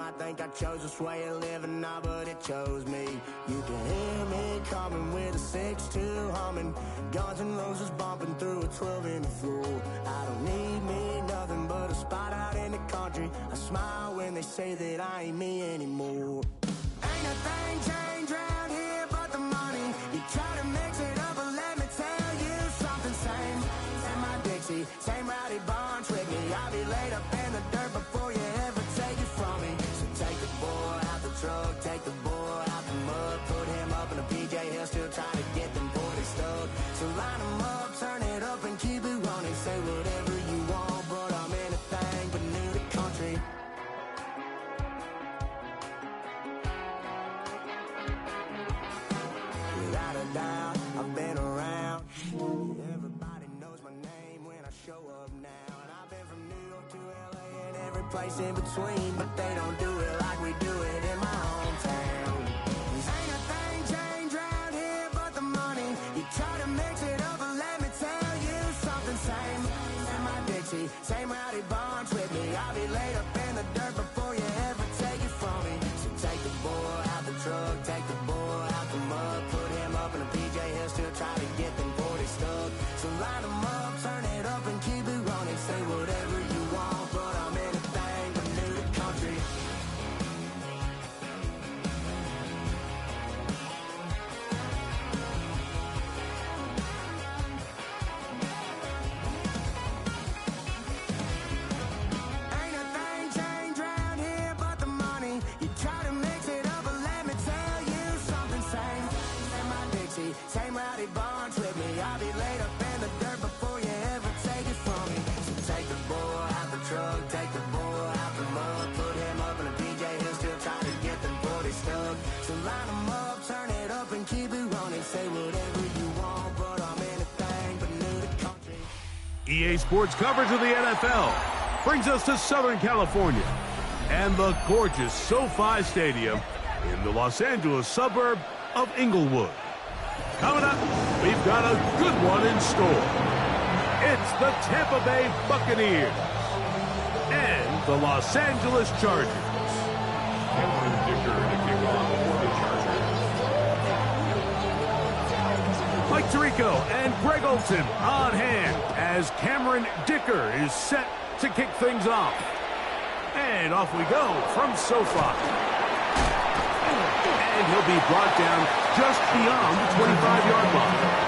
might think I chose this way of living now, but it chose me. You can hear me coming with a 6-2 humming, Guns N' Roses bumping through a 12 in the floor. I don't need me nothing but a spot out in the country. I smile when they say that I ain't me anymore. Ain't a thing changed round here but the money. You try to mix it up, but let me tell you something. Same my Dixie, same rowdy bunch with me. I'll be laid up in the dirt before you ever take it from me. So take the boy out the truck, take the boy out the mud, put him up in a PJ, he'll still try to get them 40 stuck. So line him up, turn it up and keep it running. Say whatever you want, but I'm anything but new to country. Without a doubt, I've been around. Everybody knows my name when I show up now. And I've been from New York to LA and every place in between, but they don't do it like we do it in my hometown. Ain't a thing changed round here but the money. You try to mix it up, but let me tell you something. Same my Dixie, same rowdy bunch with me. I'll be laid up in the dirt before you ever take it from me. So take the boy out the truck, take the boy out the mud, put him up in a PJ, he'll still try to get them 40 stuck. So line him up, turn it up and keep it running. Say whatever you want, but I'm anything but new to country. Ain't a thing changed round here but the money. You try to mix it up, but let me tell you something. Same my Dixie, same rowdy bunch with me. I'll be laid up in the dirt before you ever take it from me. So take the boy out the truck, take the boy out the mud, put him up in a PJ, he'll still try to get them 40 stuck. So line him up, turn it up and keep it running. Say whatever you want, but I'm anything but new to country. EA Sports coverage of the NFL brings us to Southern California and the gorgeous SoFi Stadium in the Los Angeles suburb of Inglewood. Coming up, we've got a good one in store. It's the Tampa Bay Buccaneers and the Los Angeles Chargers. Cameron Dicker to kick off for the Chargers. Mike Tirico and Greg Olson on hand as Cameron Dicker is set to kick things off. And off we go from SoFi. And he'll be brought down just beyond the 25-yard line.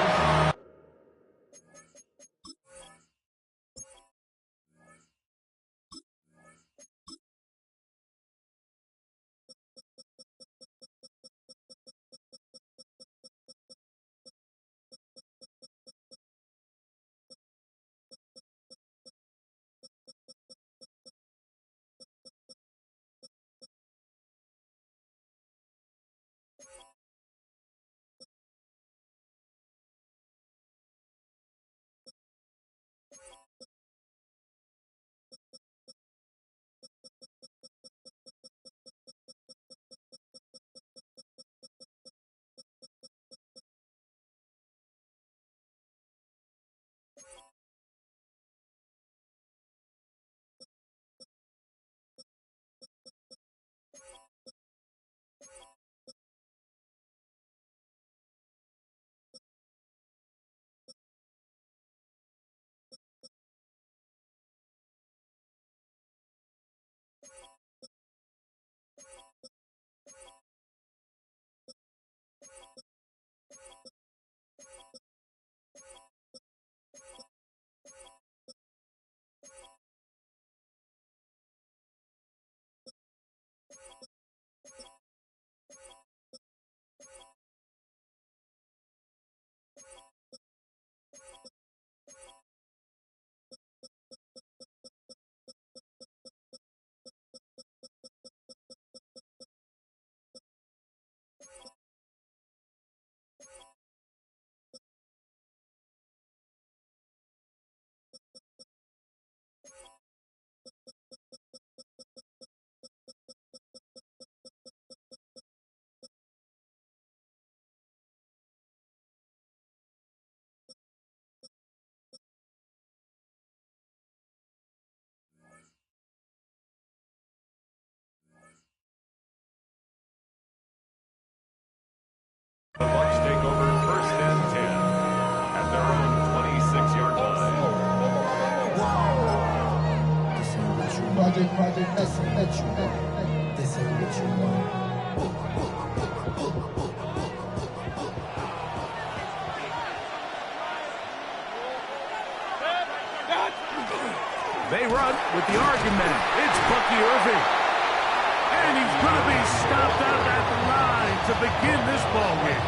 Project Metro. This ain't what you want. They run with the argument. It's Bucky Irving. And he's going to be stopped out at the line to begin this ball game.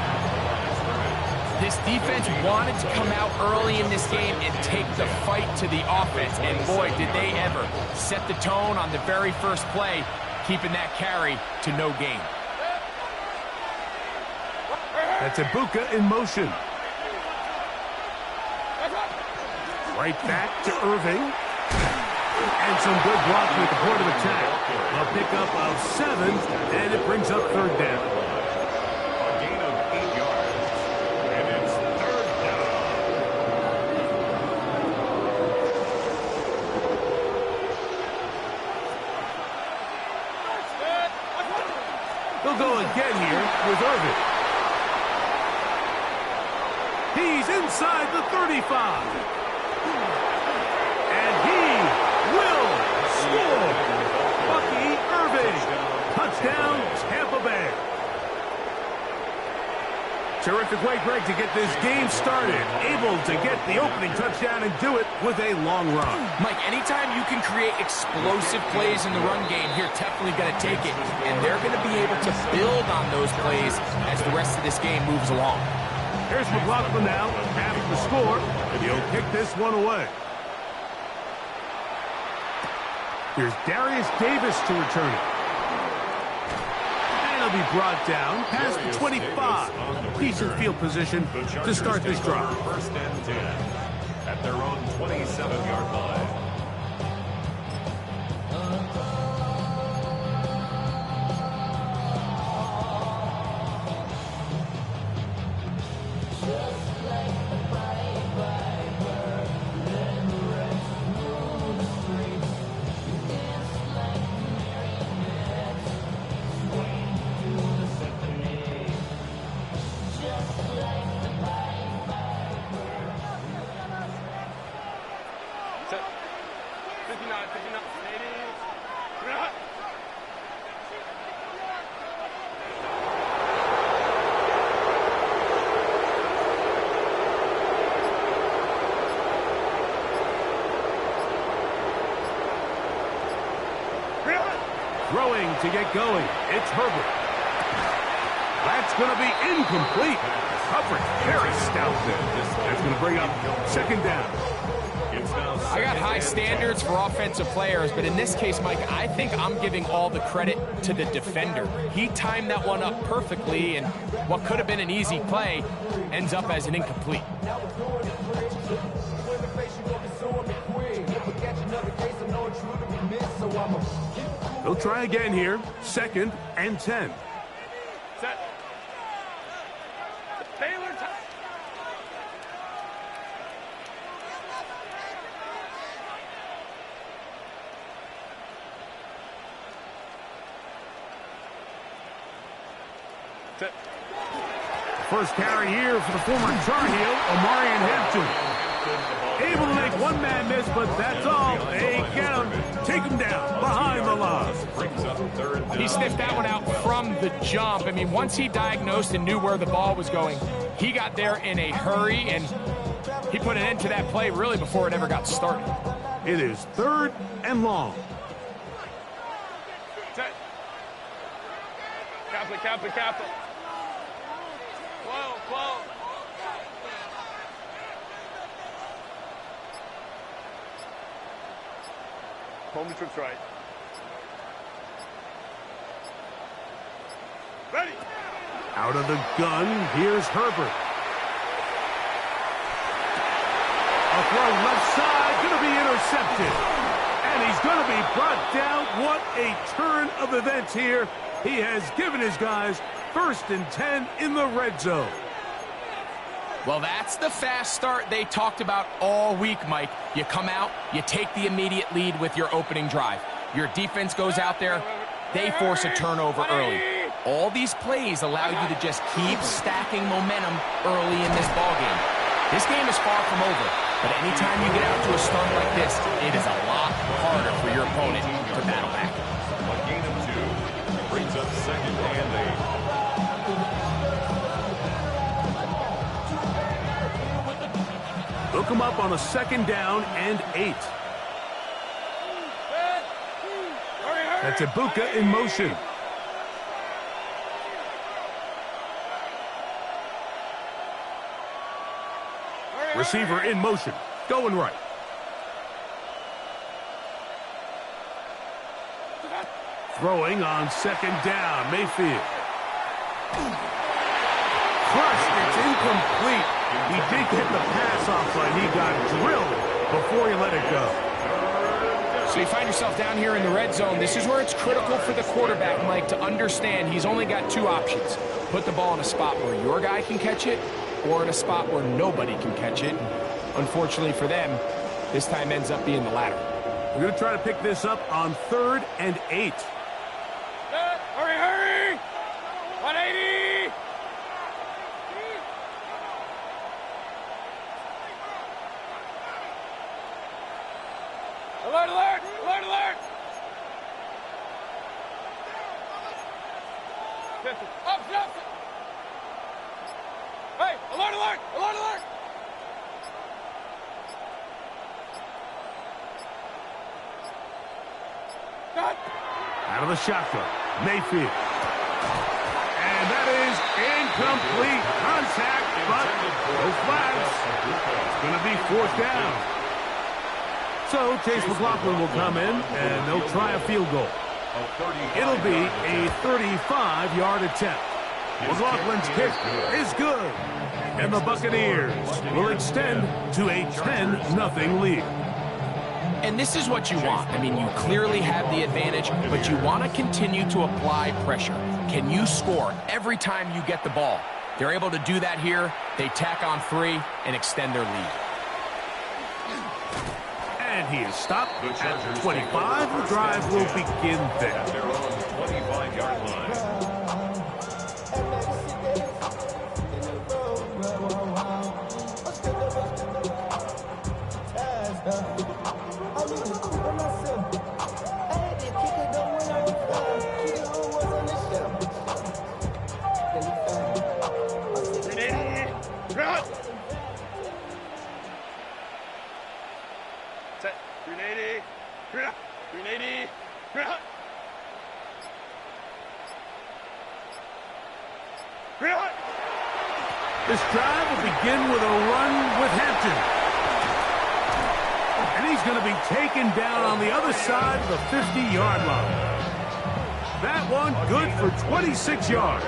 This defense wanted to come out early in this game and take the fight to the offense. And boy, did they ever set the tone on the very first play, keeping that carry to no gain. That's Ibuka in motion. Right back to Irving. And some good blocking at the point of attack. A pickup of 7, and it brings up third down. A gain of 8 yards. And it's third down. They'll go again here with Irving. He's inside the 35. And he will score. Bucky Irving. Touchdown, Tampa Bay. Terrific way, Greg, to get this game started. Able to get the opening touchdown and do it with a long run. Mike, anytime you can create explosive plays in the run game, you're definitely going to take it. And they're going to be able to build on those plays as the rest of this game moves along. Here's McLaughlin now, half the score, and he'll kick this one away. Here's Darius Davis to return it. And he'll be brought down past the 25. Decent field position to start this drive. First and 10 at their own 27-yard line. Throwing to get going. It's Herbert. That's going to be incomplete. Coverage very stout there. That's going to bring up second down. I got high standards for offensive players, but in this case, Mike, I think I'm giving all the credit to the defender. He timed that one up perfectly, and what could have been an easy play ends up as an incomplete. They'll try again here. Second and 10. Set. Baylor time. Set. First carry here for the former Tar Heel, Omarion Hampton. Able to make one man miss, but that's all. They get him. Take him down behind the line. He sniffed that one out from the jump. I mean, once he diagnosed and knew where the ball was going, he got there in a hurry, and he put an end to that play really before it ever got started. It is third and long. Set. Capital. Whoa. Home the trips right. Ready. Out of the gun, here's Herbert. A throw left side, going to be intercepted. And he's going to be brought down. What a turn of events here. He has given his guys first and 10 in the red zone. Well, that's the fast start they talked about all week, Mike. You come out, you take the immediate lead with your opening drive. Your defense goes out there, they force a turnover early. All these plays allow you to just keep stacking momentum early in this ballgame. This game is far from over. But anytime you get out to a start like this, it is a lot harder for your opponent to battle back. A gain of 2 brings up second and 8. Hook him up on a second down and 8. That's Ibuka in motion. Receiver in motion, going right. Throwing on second down, Mayfield. Crushed, it's incomplete. He did get the pass off, but he got drilled before he let it go. So you find yourself down here in the red zone. This is where it's critical for the quarterback, Mike, to understand he's only got 2 options. Put the ball in a spot where your guy can catch it, or in a spot where nobody can catch it. Unfortunately for them, this time ends up being the latter. We're going to try to pick this up on 3rd and 8. Hurry, hurry! 180! Alert, alert! Alert, alert! Up, up! Hey, alert, alert! Alert, alert! Got. Out of the shotgun, Mayfield. And that is incomplete contact, but no flags. It's going to be 4th down. So Chase McLaughlin will come in, and they'll try a field goal. It'll be a 35-yard attempt. McLaughlin's kick is good. And the Buccaneers will extend to a 10-0 lead. And this is what you want. I mean, you clearly have the advantage, but you want to continue to apply pressure. Can you score every time you get the ball? They're able to do that here. They tack on 3 and extend their lead. And he is stopped at 25. The drive will begin there. They're on the 25-yard line. Set. 380. 380. This drive will begin with a run with Hampton. And he's going to be taken down on the other side of the 50-yard line. That one good for 26 yards.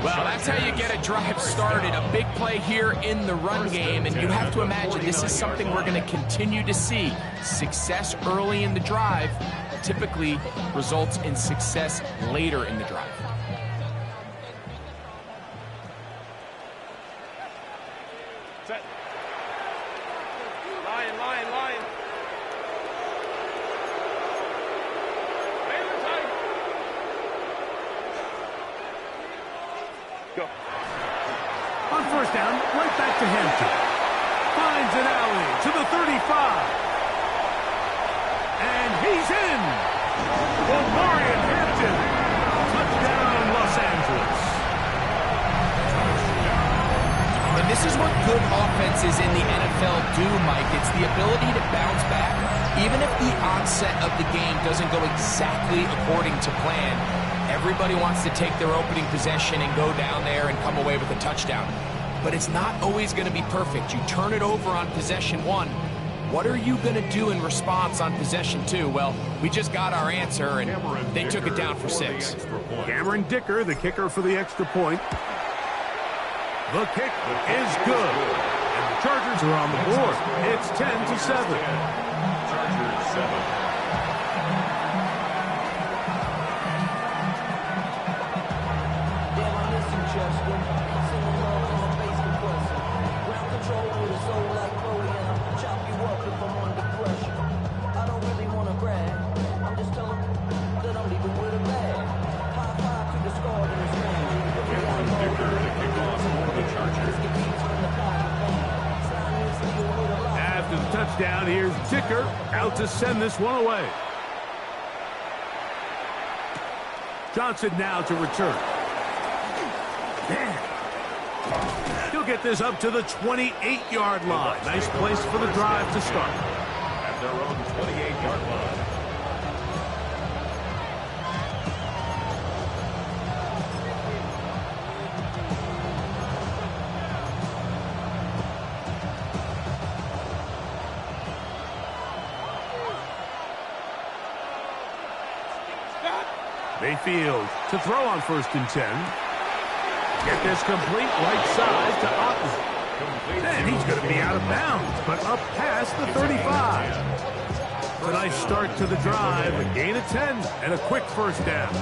Well, that's how you get a drive started. A big play here in the run game, and you have to imagine this is something we're going to continue to see. Success early in the drive typically results in success later in the drive. Set. Lion, lion, lion. Taylor tight. Go. On 1st down, right back to Hampton. Finds an alley to the 35. And he's in. Omarion Hampton. Touchdown, Los Angeles. And this is what good offenses in the NFL do, Mike. It's the ability to bounce back. Even if the onset of the game doesn't go exactly according to plan, everybody wants to take their opening possession and go down there and come away with a touchdown. But it's not always going to be perfect. You turn it over on possession 1. What are you going to do in response on possession 2? Well, we just got our answer, and they took it down for 6. Cameron Dicker, the kicker for the extra point. The kick is good. And the Chargers are on the board. It's 10-7. Chargers 7. touchdown. Here's Dicker out to send this one away. Johnson now to return. He'll get this up to the 28-yard line. Nice place for the drive to start. At their own 28-yard line. Mayfield to throw on 1st and 10. Get this complete right side to Otten. And he's going to be out of bounds, but up past the 35. A nice start to the drive, a gain of 10, and a quick 1st down.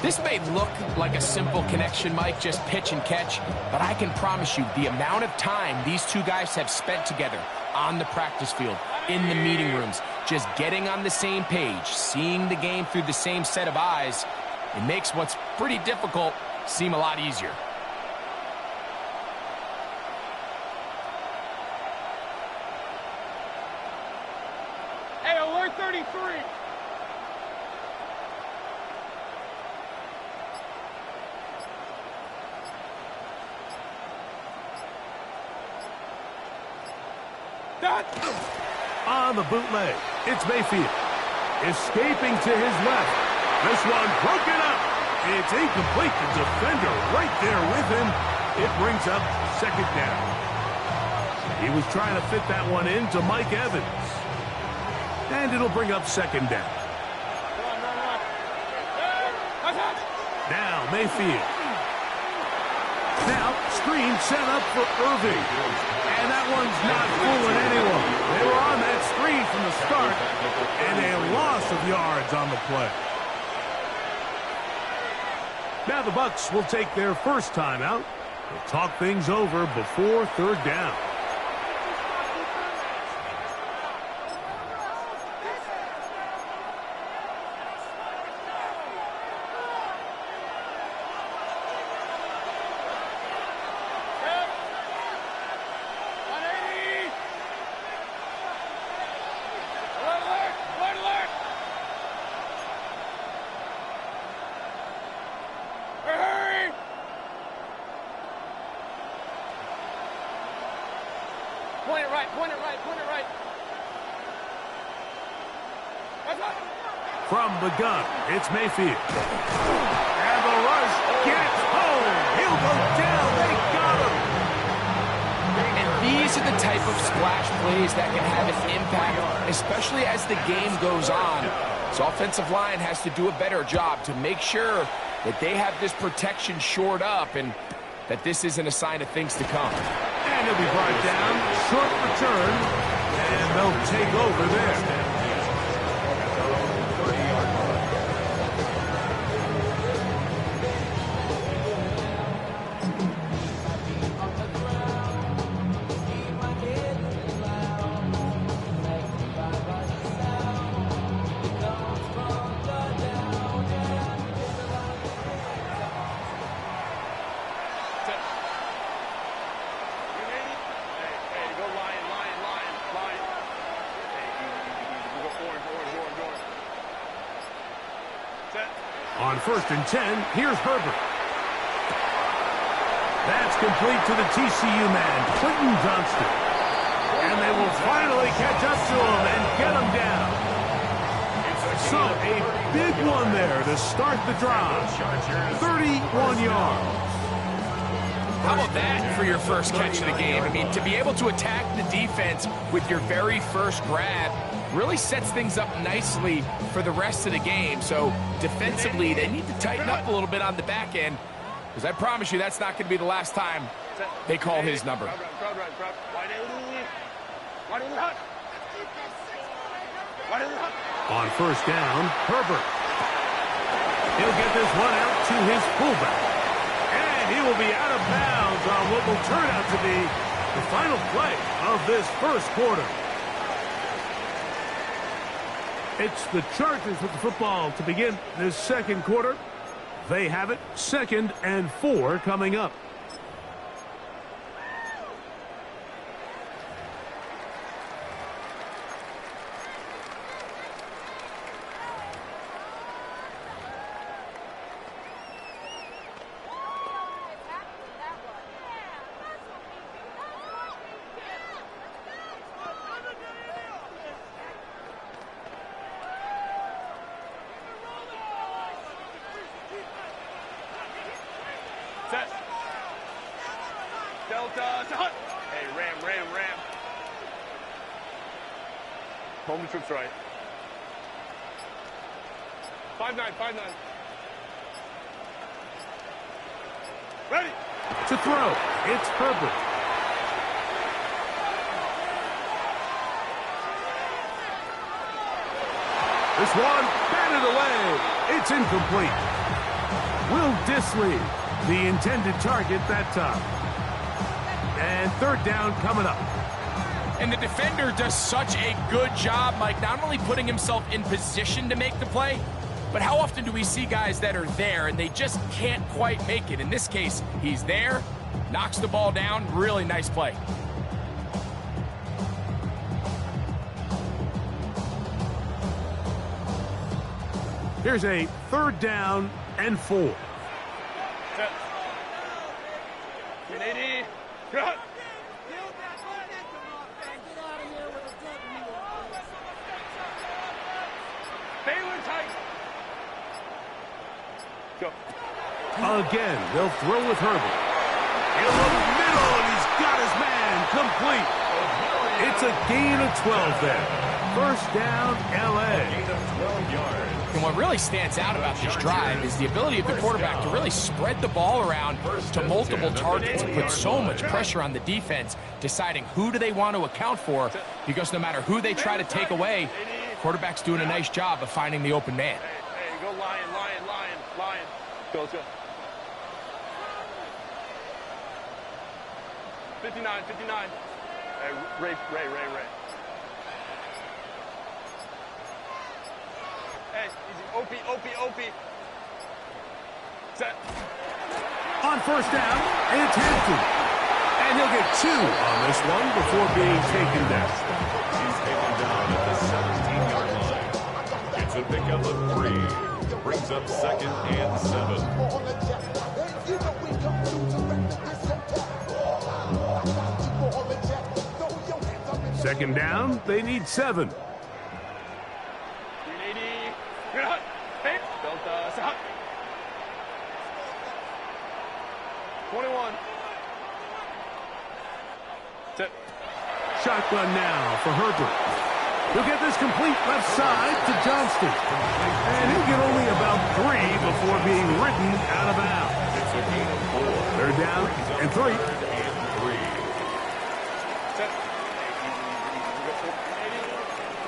This may look like a simple connection, Mike, just pitch and catch, but I can promise you the amount of time these two guys have spent together on the practice field, in the meeting rooms, just getting on the same page, seeing the game through the same set of eyes, it makes what's pretty difficult seem a lot easier. Hey, alert 33. On the bootleg, it's Mayfield. Escaping to his left. This one broken up. It's incomplete. The defender right there with him. It brings up 2nd down. He was trying to fit that one in to Mike Evans. And it'll bring up 2nd down. Now Mayfield. Now screen set up for Irving. And that one's not fooling anyone. They were on that screen from the start, and a loss of yards on the play. Now the Bucs will take their first timeout. They'll talk things over before 3rd down. Point it right, point it right, point it right. From the gun, it's Mayfield. And the rush gets home. He'll go down. They got him. And these are the type of splash plays that can have an impact, especially as the game goes on. So offensive line has to do a better job to make sure that they have this protection shored up and that this isn't a sign of things to come. And he'll be brought down. Short return. And they'll take over there. On 1st and 10, here's Herbert. That's complete to the TCU man, Clinton Johnston. And they will finally catch up to him and get him down. So a big one there to start the drive. 31 yards. How about that for your first catch of the game? I mean, to be able to attack the defense with your very first grab really sets things up nicely for the rest of the game. So defensively, they need to tighten up a little bit on the back end, because I promise you that's not going to be the last time they call his number. On 1st down, Herbert. He'll get this one out to his fullback. And he will be out of bounds on what will turn out to be the final play of this first quarter. It's the Chargers with the football to begin this second quarter. They have it, 2nd and 4 coming up. Delta, hut. Hey, ram. Home to trips right. 5-9. Ready. To throw, it's Herbert. This one, batted away. It's incomplete. Will Disley, the intended target that time. And third down coming up. And the defender does such a good job, Mike, not only putting himself in position to make the play, but how often do we see guys that are there and they just can't quite make it? In this case, he's there, knocks the ball down, really nice play. Here's a third down and 4. Set. 180. Cut. Baylor tight. Go. Again, they'll throw with Herbert. In the middle, and he's got his man complete. It's a gain of 12 there. First down, L.A. And what really stands out about this drive is the ability of the quarterback to really spread the ball around to multiple targets and put so much pressure on the defense, deciding who do they want to account for, because no matter who they try to take away, quarterback's doing a nice job of finding the open man. Hey, go lion. Go, let's go. 59. Hey, Ray. Hey, easy. Opie. Set. On first down, it's Hampton. And he'll get 2 on this one before being taken down. He's taken down at the 17-yard line. It's a pickup of 3. Brings up 2nd and 7. Second down, they need 7. 380. Cut. Hey, Delta, set. 21. Set. Shotgun now for Herbert. He'll get this complete left side to Johnston. And he'll get only about 3 before being ridden out of bounds. It's a gain of 4. They're down and 3. Set.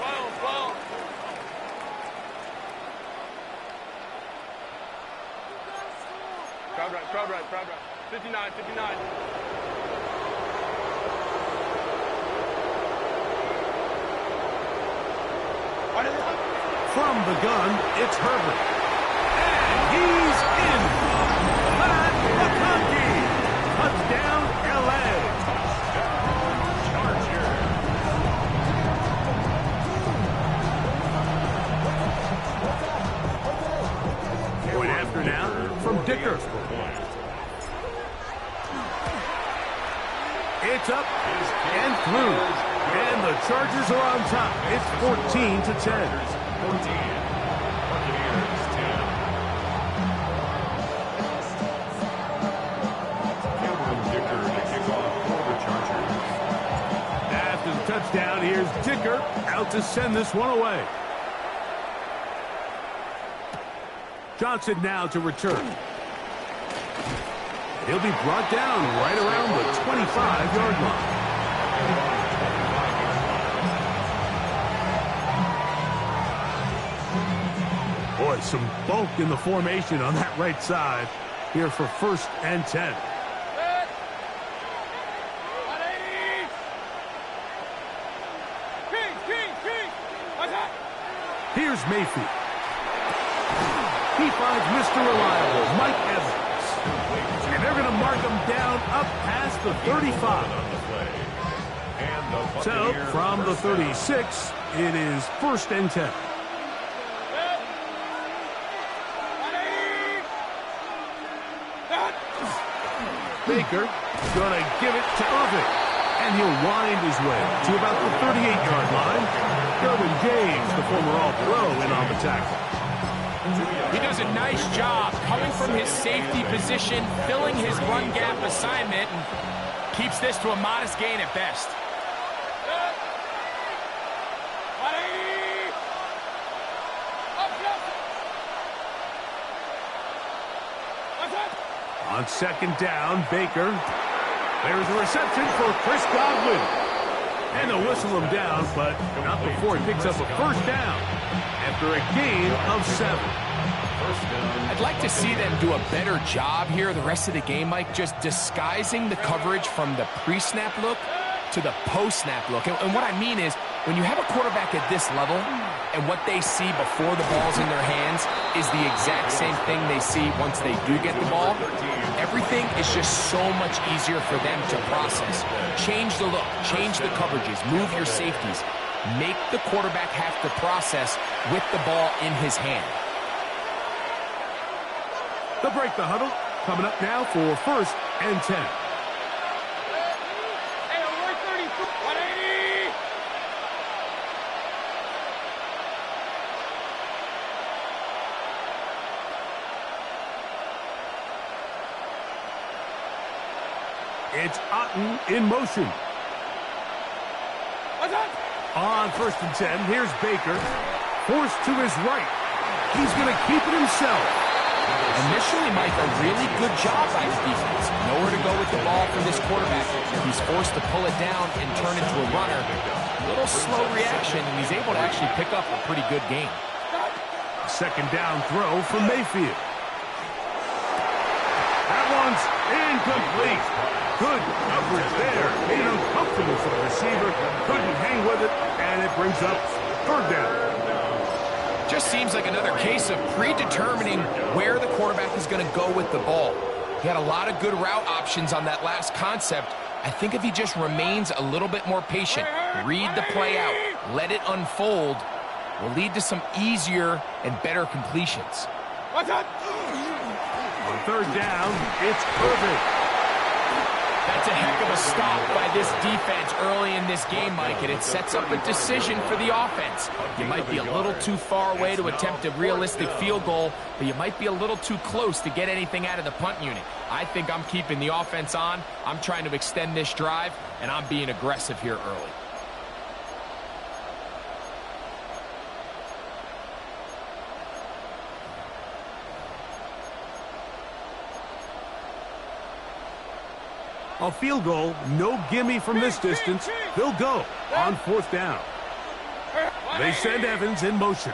12. Crowd right. 59. From the gun, it's Herbert. And he's in. Pat McConkey. Touchdown, L.A. Point after now from Dicker. It's up and through. And the Chargers are on top. It's 14-10. 14. Buccaneers 10. Cameron Dicker to kick off for the Chargers. After the touchdown, here's Dicker out to send this one away. Johnson now to return. He'll be brought down right around the 25-yard line. Boy, some bulk in the formation on that right side here for 1st and 10. Here's Mayfield. He finds Mr. Reliable, Mike Evans. And they're going to mark him down up past the 35. So, from the 36, it is 1st and 10. Baker going to give it to Irving. And he'll wind his way to about the 38-yard line. Derwin James, the former All-Pro, in on the tackle. He does a nice job coming from his safety position, filling his run gap assignment. And Keeps this to a modest gain at best. On second down, Baker. There's a reception for Chris Godwin. And they'll whistle him down, but not before he picks up a first down after a gain of 7. I'd like to see them do a better job here the rest of the game, Mike, just disguising the coverage from the pre-snap look to the post-snap look. And what I mean is, when you have a quarterback at this level and what they see before the ball's in their hands is the exact same thing they see once they do get the ball, everything is just so much easier for them to process. Change the look, change the coverages, move your safeties. Make the quarterback have to process with the ball in his hand. They'll break the huddle. Coming up now for 1st and 10. It's Otten in motion. On 1st and 10, here's Baker. Forced to his right. He's going to keep it himself. Initially, Mike, a really good job by the defense. Nowhere to go with the ball for this quarterback. He's forced to pull it down and turn into a runner. A little slow reaction, and he's able to actually pick up a pretty good game. Second down throw from Mayfield. That one's incomplete. Good coverage there. Made it uncomfortable for the receiver. Couldn't hang with it, and it brings up 3rd down. Just seems like another case of predetermining where the quarterback is going to go with the ball. He had a lot of good route options on that last concept. I think if he just remains a little bit more patient, read the play out, let it unfold, will lead to some easier and better completions. On 3rd down, it's perfect. That's a heck of a stop by this defense early in this game, Mike, and it sets up a decision for the offense. You might be a little too far away to attempt a realistic field goal, but you might be a little too close to get anything out of the punt unit. I think I'm keeping the offense on. I'm trying to extend this drive, and I'm being aggressive here early. A field goal, no gimme from this distance. They'll go on 4th down. They send Evans in motion.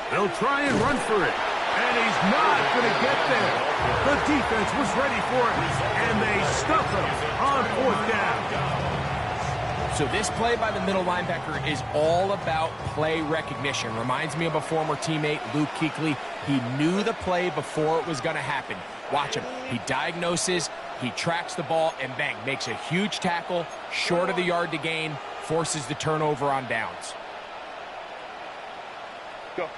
They'll try and run for it. And he's not going to get there. The defense was ready for it, and they stuff him on 4th down. So this play by the middle linebacker is all about play recognition. Reminds me of a former teammate, Luke Kuechly. He knew the play before it was going to happen. Watch him. He diagnoses, he tracks the ball, and bang, makes a huge tackle, short of the yard to gain, forces the turnover on downs. Go.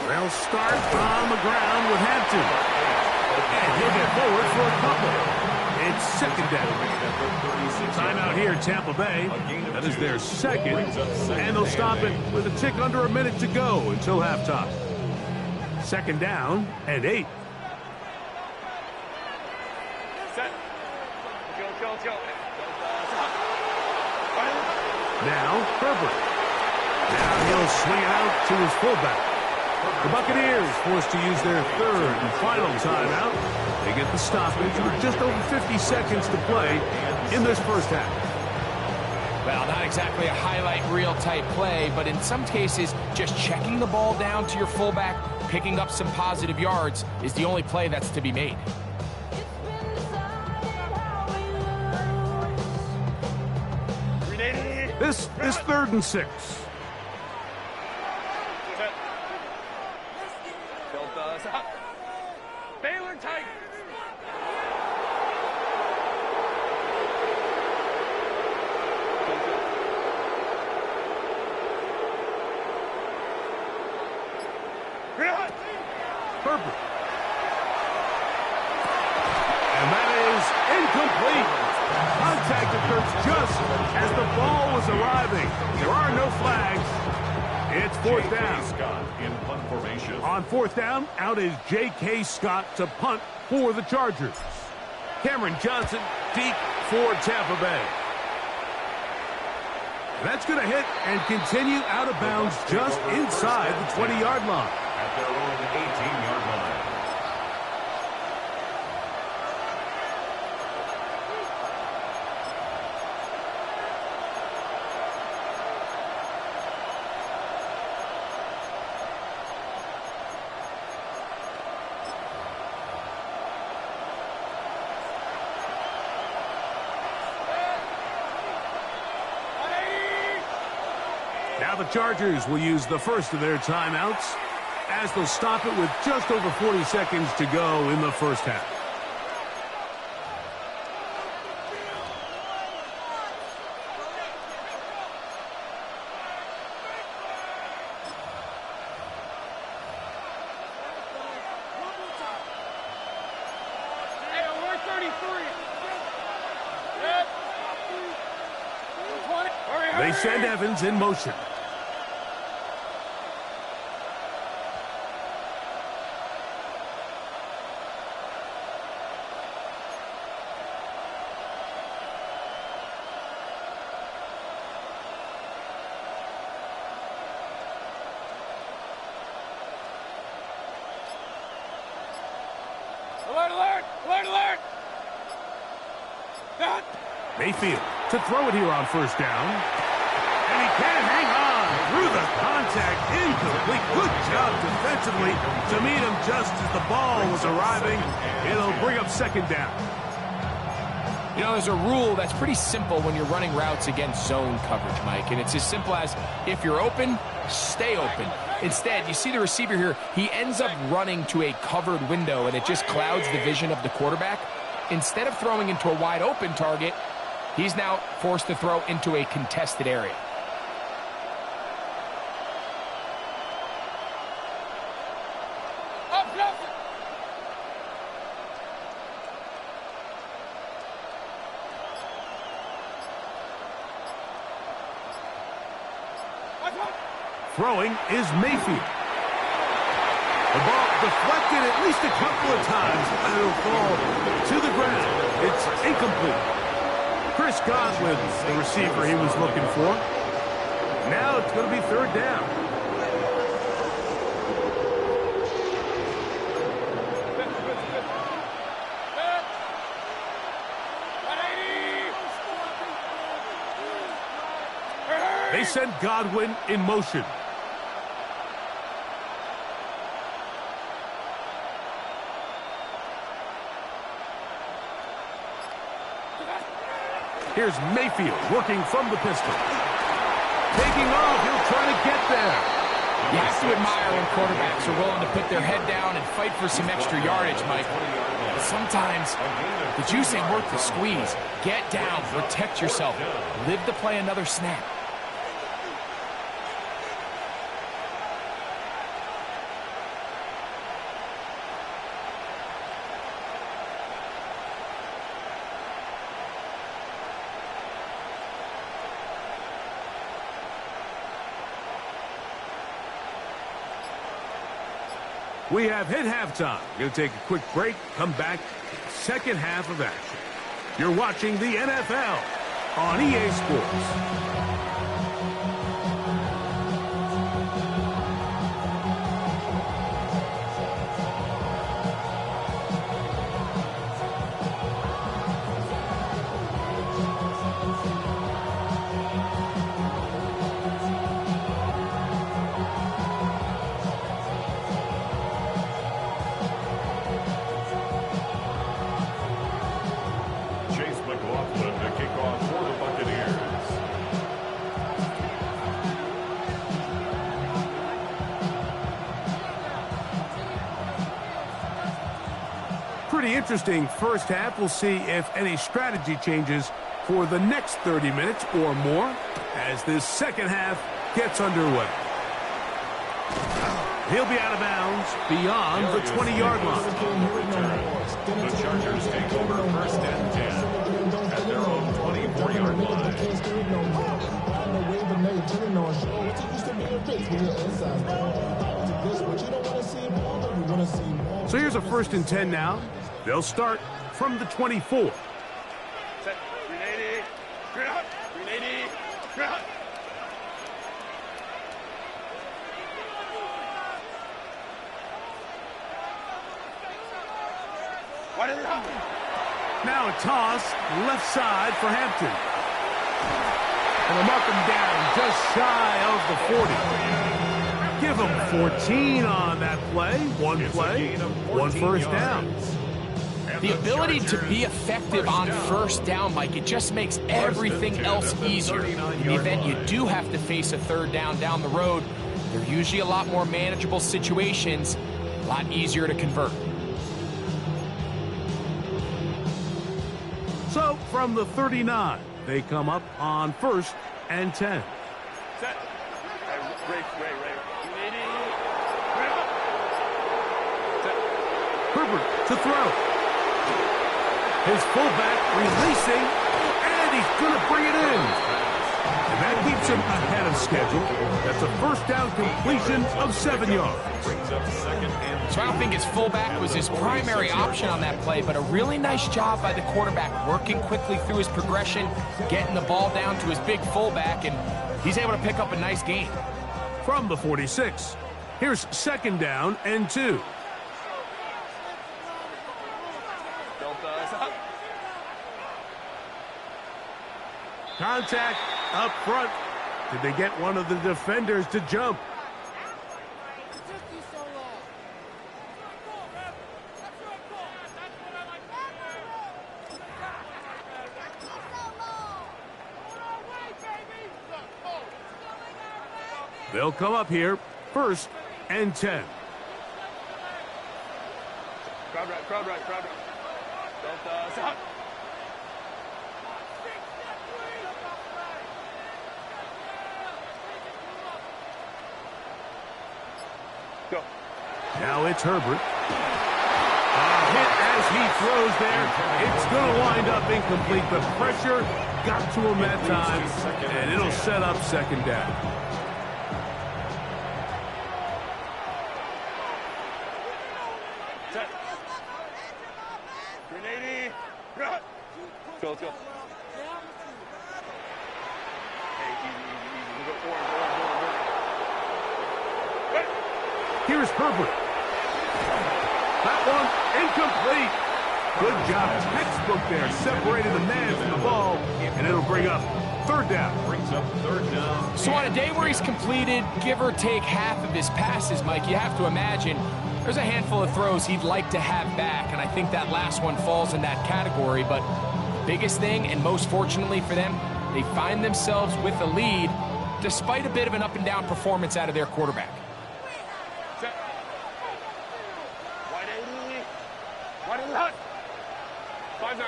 They'll start on the ground with Hampton. And he'll get forward for a couple. It's 2nd down. Timeout here, Tampa Bay. That is their 2nd. And they'll stop it with a tick under a minute to go until halftime. 2nd down and 8. Set. Go. Now, Herbert. Now he'll swing it out to his fullback. The Buccaneers forced to use their 3rd and final timeout. They get the stoppage with just over 50 seconds to play in this 1st half. Well, not exactly a highlight reel type play, but in some cases, just checking the ball down to your fullback, picking up some positive yards is the only play that's to be made. This is 3rd and 6. Baylor Tigers. Herbert. And that is incomplete. Contact occurs just as the ball was arriving. There are no flags. It's fourth J.K. down. Scott in punt formation. On fourth down, out is J.K. Scott to punt for the Chargers. Cameron Johnson deep for Tampa Bay. That's going to hit and continue out of bounds just inside the 20-yard line. At their own 18-yard line. Now the Chargers will use the first of their timeouts as they'll stop it with just over 40 seconds to go in the first half. They send Evans in motion. Alert, alert! Alert, alert! Mayfield to throw it here on first down. And he can hang on through the contact. Incomplete. Good job defensively to meet him just as the ball was arriving. It'll bring up second down. You know, there's a rule that's pretty simple when you're running routes against zone coverage, Mike. And it's as simple as if you're open, stay open. Instead, you see the receiver here. He ends up running to a covered window, and it just clouds the vision of the quarterback. Instead of throwing into a wide open target, he's now forced to throw into a contested area. Throwing is Mayfield. The ball deflected at least a couple of times, and it'll fall to the ground. It's incomplete. Chris Godwin, the receiver he was looking for. Now it's going to be third down. They send Godwin in motion. Here's Mayfield working from the pistol. Taking off, he'll try to get there. You have to admire when quarterbacks are willing to put their head down and fight for some extra yardage, Mike. But sometimes the juice ain't worth the squeeze. Get down, protect yourself, live to play another snap. We have hit halftime. Going to take a quick break, come back, second half of action. You're watching the NFL on EA Sports. Pretty interesting first half. We'll see if any strategy changes for the next 30 minutes or more as this second half gets underway. He'll be out of bounds beyond the 20-yard line. The Chargers take over first and 10 at their own 24-yard line. So here's a 1st and 10 now. They'll start from the 24. Set. 380. 380. 380. What is it? Now a toss left side for Hampton. And they'll mark him down just shy of the 40. Give him 14 on that play. One play, 1 first down. The ability to be effective on 1st down, Mike, it just makes everything else easier. In the event you do have to face a 3rd down the road, they're usually a lot more manageable situations, a lot easier to convert. So from the 39, they come up on 1st and 10. Set. Ray. 380. Set. Herbert to throw. His fullback releasing, and he's going to bring it in. And that keeps him ahead of schedule. That's a 1st down completion of 7 yards. So I don't think his fullback was his primary option on that play, but a really nice job by the quarterback working quickly through his progression, getting the ball down to his big fullback, and he's able to pick up a nice gain. From the 46, here's 2nd down and 2. Contact up front. Did they get one of the defenders to jump? They'll come up here, 1st and 10. Crowd right. Don't, stop. Go. Now it's Herbert. A hit as he throws there. It's going to wind up incomplete. The pressure got to him that time, and it'll set up 2nd down. Set. 380. Go. Hey, easy. Go forward. Here's Herbert. That one incomplete. Good job. Textbook there. Separated the man from the ball, and it'll bring up 3rd down. Brings up 3rd down. So on a day where he's completed, give or take half of his passes, Mike, you have to imagine there's a handful of throws he'd like to have back, and I think that last one falls in that category. But biggest thing, and most fortunately for them, they find themselves with a lead despite a bit of an up-and-down performance out of their quarterback. Set. 180. 180. 5-9.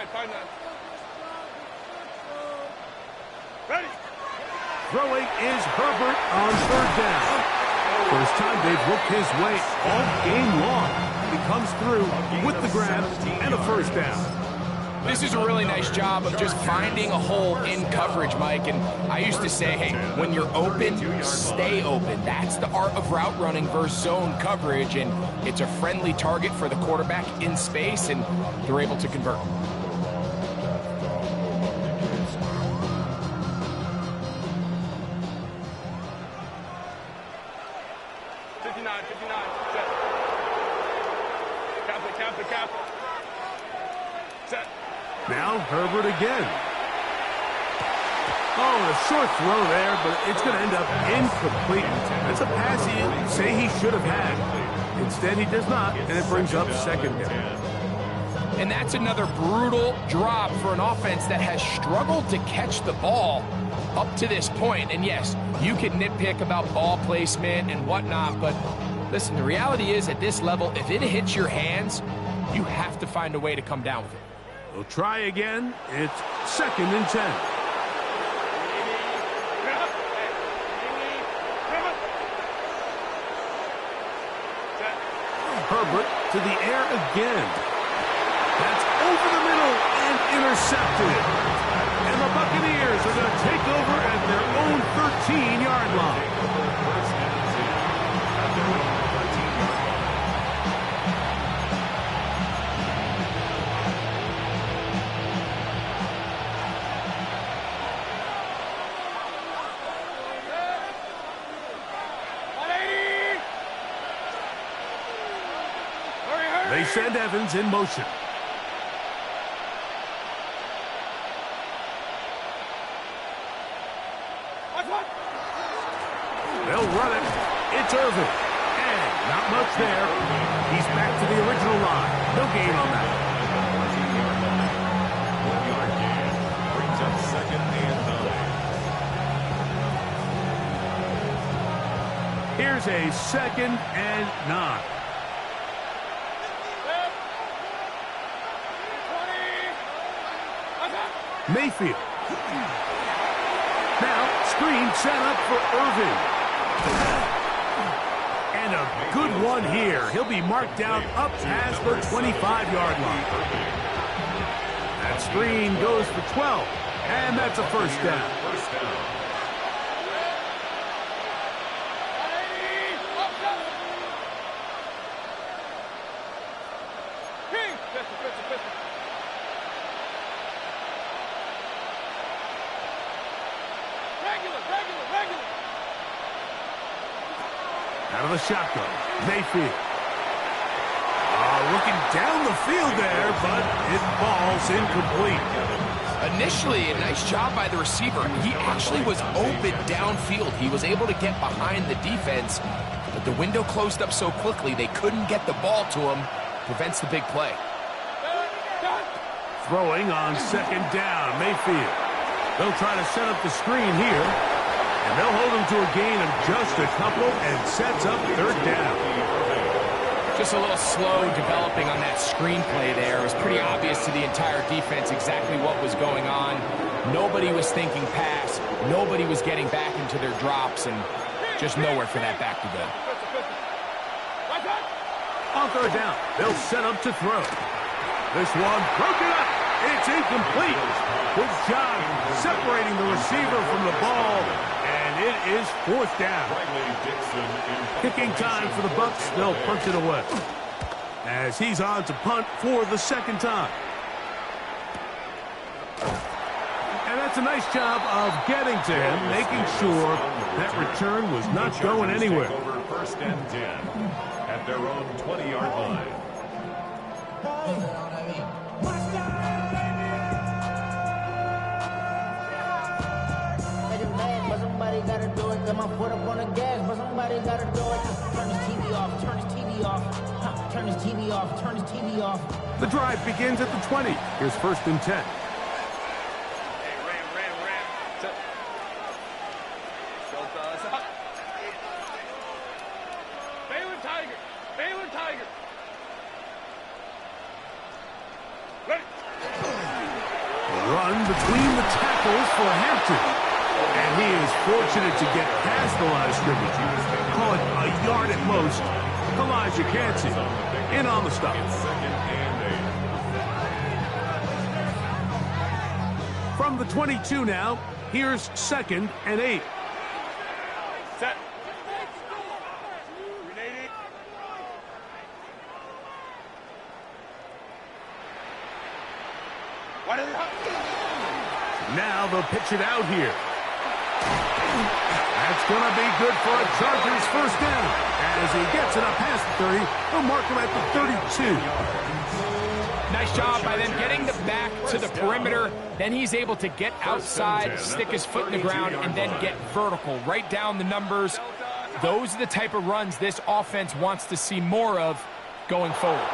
Ready. Throwing is Herbert on 3rd down. First time they've looked his way all game long. He comes through with the grab and a 1st down. This is a really nice job of just finding a hole in coverage, Mike. And I used to say, hey, when you're open, stay open. That's the art of route running versus zone coverage. And it's a friendly target for the quarterback in space, and they're able to convert. Cap. Set. Now Herbert again. Oh, a short throw there, but it's going to end up incomplete. That's a pass he'd say he should have had. Instead, he does not, and it brings up 2nd down. And that's another brutal drop for an offense that has struggled to catch the ball up to this point. And yes, you can nitpick about ball placement and whatnot, but listen, the reality is at this level, if it hits your hands, you have to find a way to come down with it. They'll try again. It's 2nd and 10. Herbert to the air again. That's over the middle and intercepted. And the Buccaneers are going to take over at their own 13-yard line. They send Evans in motion. They'll run it. It's Irvin. And not much there. He's back to the original line. No gain on that. Brings up 2nd and 9. Here's a 2nd and 9. Mayfield. Now, screen set up for Irvin. And a good one here. He'll be marked down up past the 25-yard line. That screen goes for 12. And that's a first down. Out of the shotgun, Mayfield. Looking down the field there, but it falls incomplete. Initially, a nice job by the receiver. He actually was open downfield. He was able to get behind the defense, but the window closed up so quickly they couldn't get the ball to him. Prevents the big play. Throwing on 2nd down, Mayfield. They'll try to set up the screen here. And they'll hold him to a gain of just a couple and sets up 3rd down. Just a little slow developing on that screenplay there. It was pretty obvious to the entire defense exactly what was going on. Nobody was thinking pass. Nobody was getting back into their drops, and just nowhere for that back to go. On 3rd down, they'll set up to throw. This one broken up. It's incomplete. Good job separating the receiver from the ball. And it is 4th down. Kicking time for the Bucs. They'll punch it away. As he's on to punt for the 2nd time. And that's a nice job of getting to him, making sure that return was not going anywhere. Over 1st and 10 at their own 20-yard line. Somebody gotta do it. Got my foot up on the gas, but somebody gotta do it. Turn his TV off, turn his TV off, turn his TV off, turn his TV off. The drive begins at the 20. Here's 1st and 10. Hey, ram. Baylor Tiger. Ready. Run between the tackles for Hampton. And he is fortunate to get past the line of scrimmage. Call it a yard at most. Elijah Cansey in on the stop. From the 22 now, here's 2nd and 8. Set. Now they'll pitch it out here. That's going to be good for a Chargers 1st down. As he gets it up past the 30, they'll mark him at the 32. Nice job by them getting the back to the perimeter. Then he's able to get outside, stick his foot in the ground, and then get vertical. Right down the numbers. Those are the type of runs this offense wants to see more of going forward.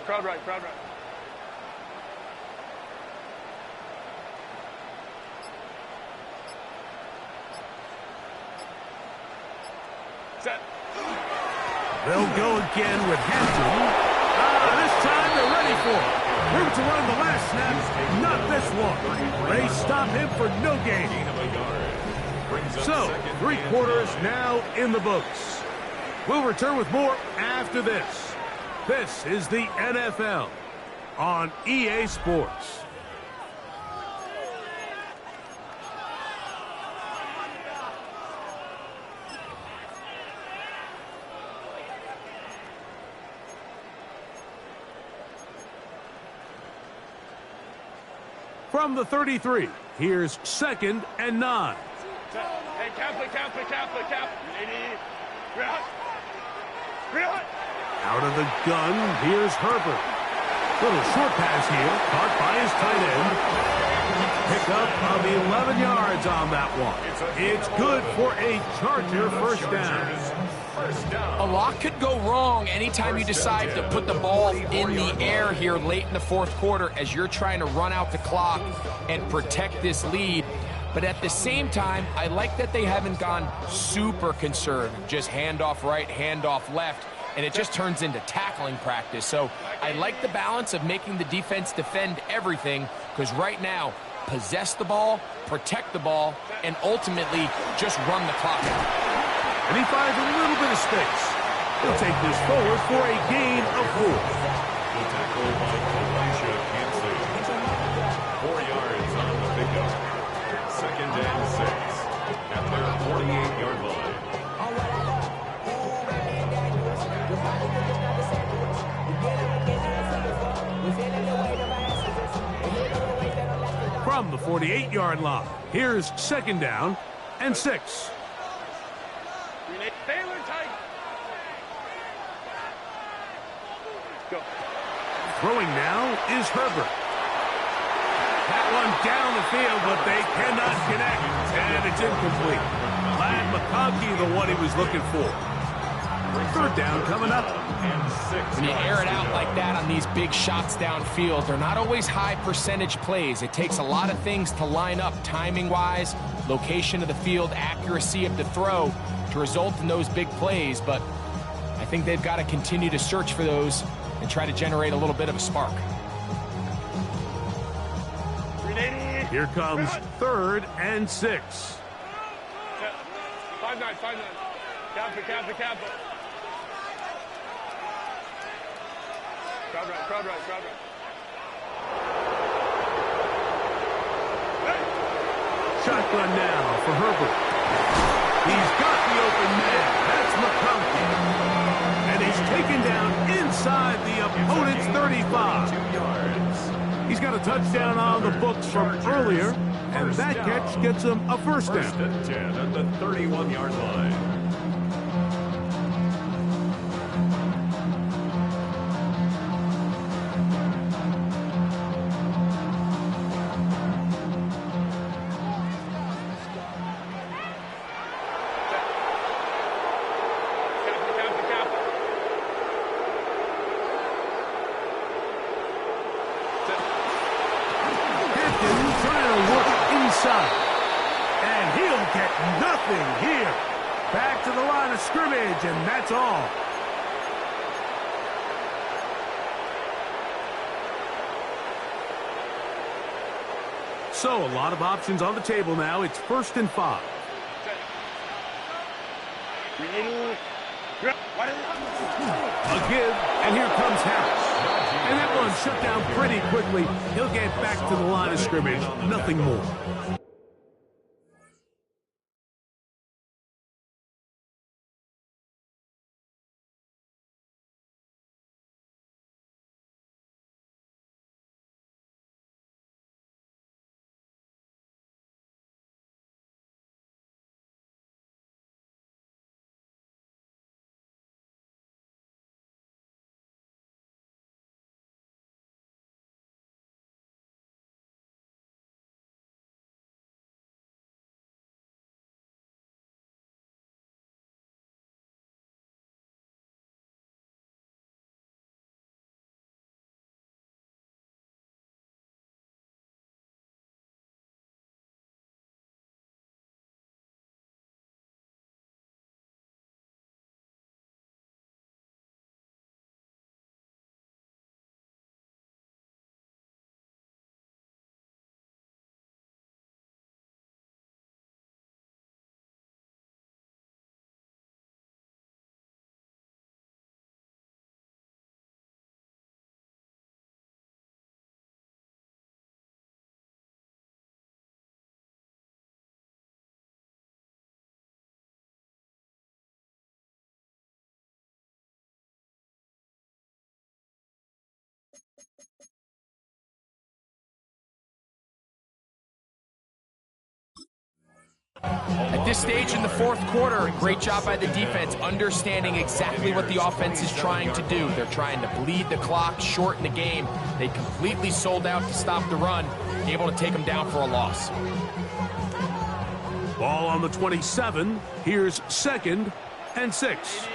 Crowd right. Set. They'll go again with Hampton. This time they're ready for it. Room to run the last snap. Not this one. They stop him for no gain. So, 3 quarters now in the books. We'll return with more after this. This is the NFL on EA Sports. From the 33, here's 2nd and 9. Hey, cap. Really? Out of the gun, here's Herbert. Little short pass here, caught by his tight end. Pickup of 11 yards on that one. It's good for a Charger first down. A lot could go wrong anytime you decide to put the ball in the air here late in the fourth quarter as you're trying to run out the clock and protect this lead. But at the same time, I like that they haven't gone super conservative, just handoff right, handoff left, and it just turns into tackling practice. So I like the balance of making the defense defend everything, because right now, possess the ball, protect the ball, and ultimately just run the clock out. And he finds a little bit of space. He'll take this forward for a gain of 4. The tackle by Elisha Kansey. 4 yards on the pickup. Second and 6 at their 48-yard line. From the 48-yard line, here's second down and 6. Taylor tight. Go. Throwing now is Herbert. That one down the field, but they cannot connect, and it's incomplete. Glad McConkey, the one he was looking for. Third down coming up. When you air it out like that on these big shots downfield, they're not always high percentage plays. It takes a lot of things to line up timing-wise, location of the field, accuracy of the throw to result in those big plays, but I think they've got to continue to search for those and try to generate a little bit of a spark. Here comes third and 6. 5-9. Cap. Crowd right. Shotgun now for Herbert. He's got the open man. That's McConkey. And he's taken down inside the opponent's 35. 2 yards. He's got a touchdown on the books from earlier, and that catch gets him a first down. First and 10 at the 31-yard line. And he'll get nothing here. Back to the line of scrimmage, and that's all. So a lot of options on the table now. It's 1st and 5. A give, and here comes Harris. And that one shut down pretty quickly. He'll get back to the line of scrimmage. Nothing more. At this stage in the fourth quarter, great job by the defense, understanding exactly what the offense is trying to do. They're trying to bleed the clock, shorten the game. They completely sold out to stop the run, able to take them down for a loss. Ball on the 27. Here's 2nd and 6.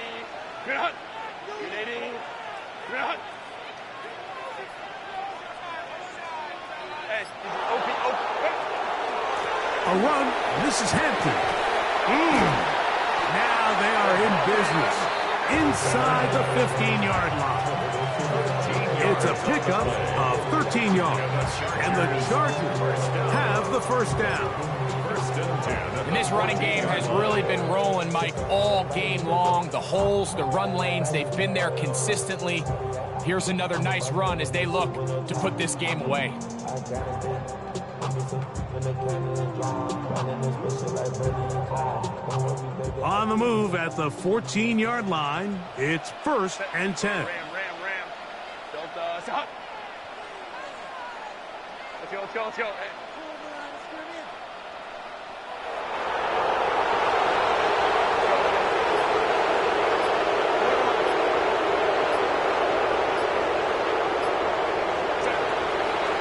A run. This is Hampton. Now they are in business inside the 15-yard line. It's a pickup of 13 yards, and the Chargers have the first down. And this running game has really been rolling, Mike, all game long. The holes, the run lanes, they've been there consistently. Here's another nice run as they look to put this game away. On the move at the 14-yard line, it's 1st and 10. Ram. Don't stop. Let's go. Hey.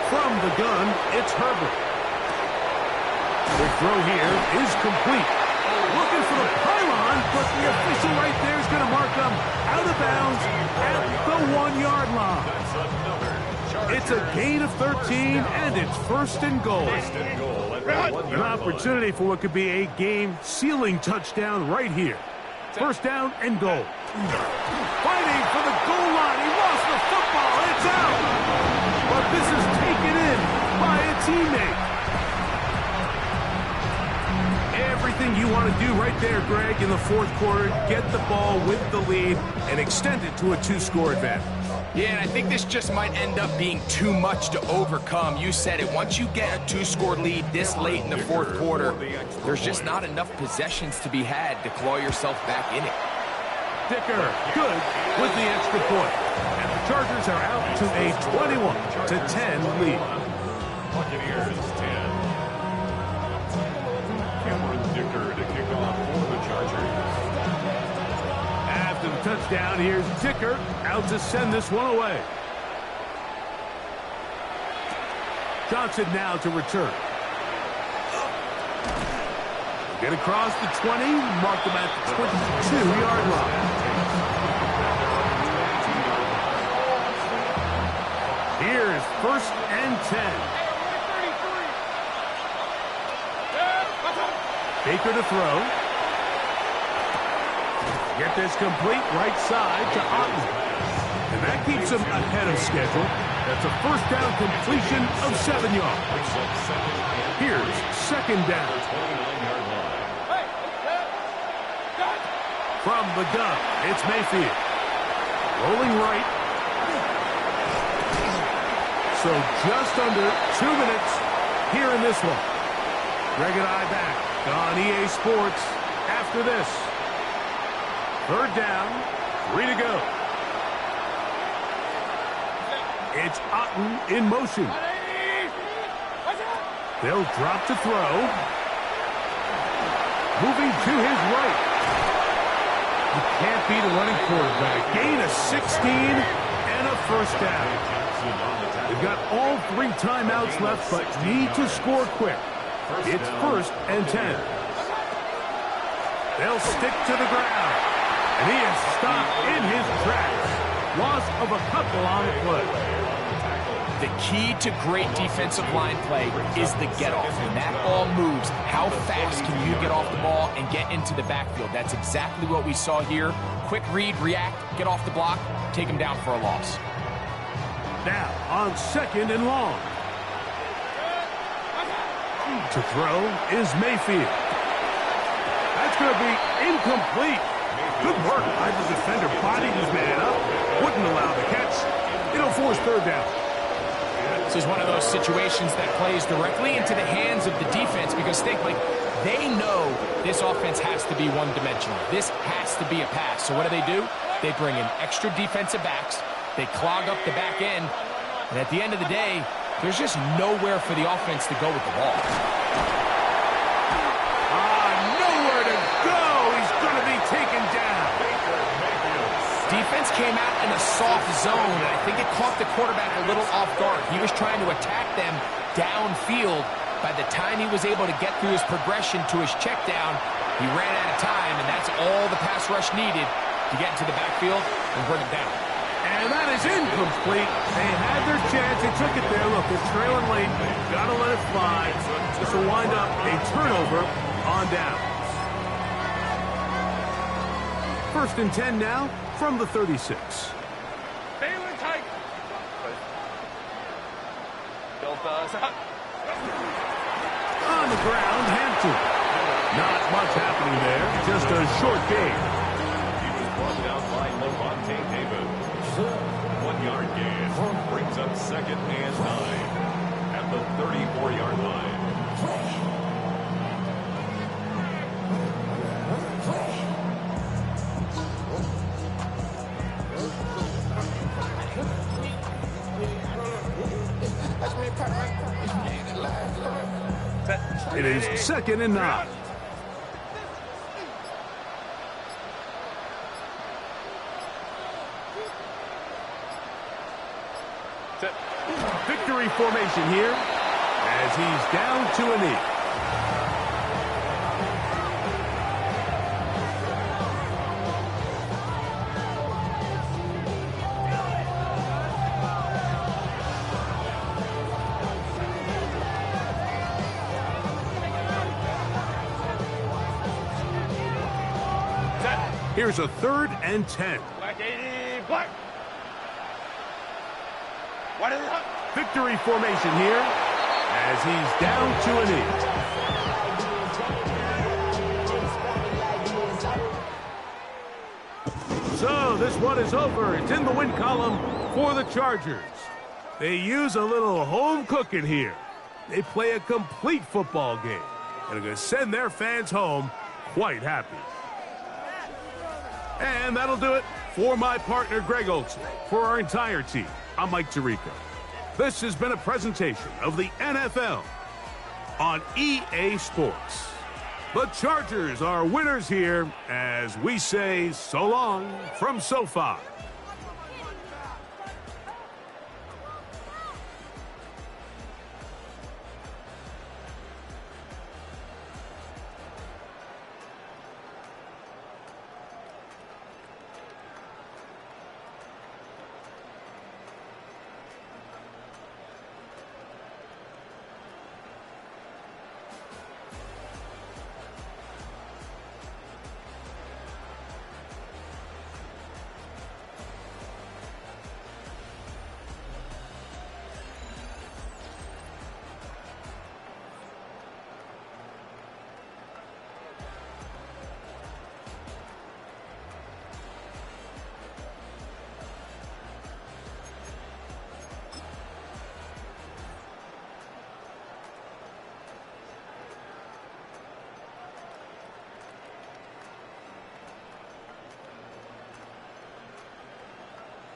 From the gun, it's Herbert. The throw here is complete. Looking for the pylon, but the official right there is going to mark them out of bounds at the 1-yard line. It's a gain of 13, and it's 1st and goal. An opportunity for what could be a game-sealing touchdown right here. 1st down and goal. Fighting for the goal line. He lost the football. It's out. But this is taken in by a teammate. Everything you want to do right there, Greg, in the fourth quarter, get the ball with the lead and extend it to a 2-score advantage. Yeah, and I think this just might end up being too much to overcome. You said it. Once you get a 2-score lead this late in the fourth quarter, there's just not enough possessions to be had to claw yourself back in it. Dicker, good with the extra point. And the Chargers are out to a 21-10 lead. Buccaneers 10. Dicker to kick off for the Chargers. After the touchdown, here's Dicker out to send this one away. Johnson now to return. Get across the 20, mark them at the 22-yard line. Here's 1st and 10. Baker to throw. Get this complete right side to Otten. And that keeps him ahead of schedule. That's a 1st down completion of 7 yards. Here's 2nd down. From the gun, it's Mayfield. Rolling right. So just under 2 minutes here in this one. Greg and I back on EA Sports after this. 3rd down, 3 to go. It's Otten in motion. They'll drop to throw. Moving to his right. You can't beat a running quarterback. Gain of 16 and a 1st down. They've got all 3 timeouts left, but need to score quick. It's 1st and 10. They'll stick to the ground. And he is stopped in his tracks. Loss of a couple on the play. The key to great defensive line play is the get-off. When that ball moves, how fast can you get off the ball and get into the backfield? That's exactly what we saw here. Quick read, react, get off the block, take him down for a loss. Now on 2nd and long. To throw is Mayfield. That's going to be incomplete. Good work by the defender. Bodied his man up. Wouldn't allow the catch. It'll force 3rd down. This is one of those situations that plays directly into the hands of the defense because think, like, they know this offense has to be one-dimensional. This has to be a pass. So what do? They bring in extra defensive backs. They clog up the back end. And at the end of the day, there's just nowhere for the offense to go with the ball. go. He's going to be taken down. Defense came out in a soft zone, and I think it caught the quarterback a little off guard. He was trying to attack them downfield. By the time he was able to get through his progression to his check down, he ran out of time, and that's all the pass rush needed to get into the backfield and bring him down. And that is incomplete. They had their chance. They took it there. Look, they're trailing late. Got to let it fly. This will wind up a turnover on downs. 1st and 10 now from the 36. On the ground, Hampton. Not much happening there. Just a short game. He was brought down by Levante Davis. 1 yard gain. Brings up 2nd and 9 at the 34-yard line. It is 2nd and 9. Victory formation here as he's down to a knee. Here's a 3rd and 10. Black 80, black. What is it? Victory formation here as he's down to a knee. So this one is over. It's in the win column for the Chargers. They use a little home cooking here. They play a complete football game and are going to send their fans home quite happy. And that'll do it for my partner, Greg Olson. For our entire team, I'm Mike Tirico. This has been a presentation of the NFL on EA Sports. The Chargers are winners here as we say so long from SoFi.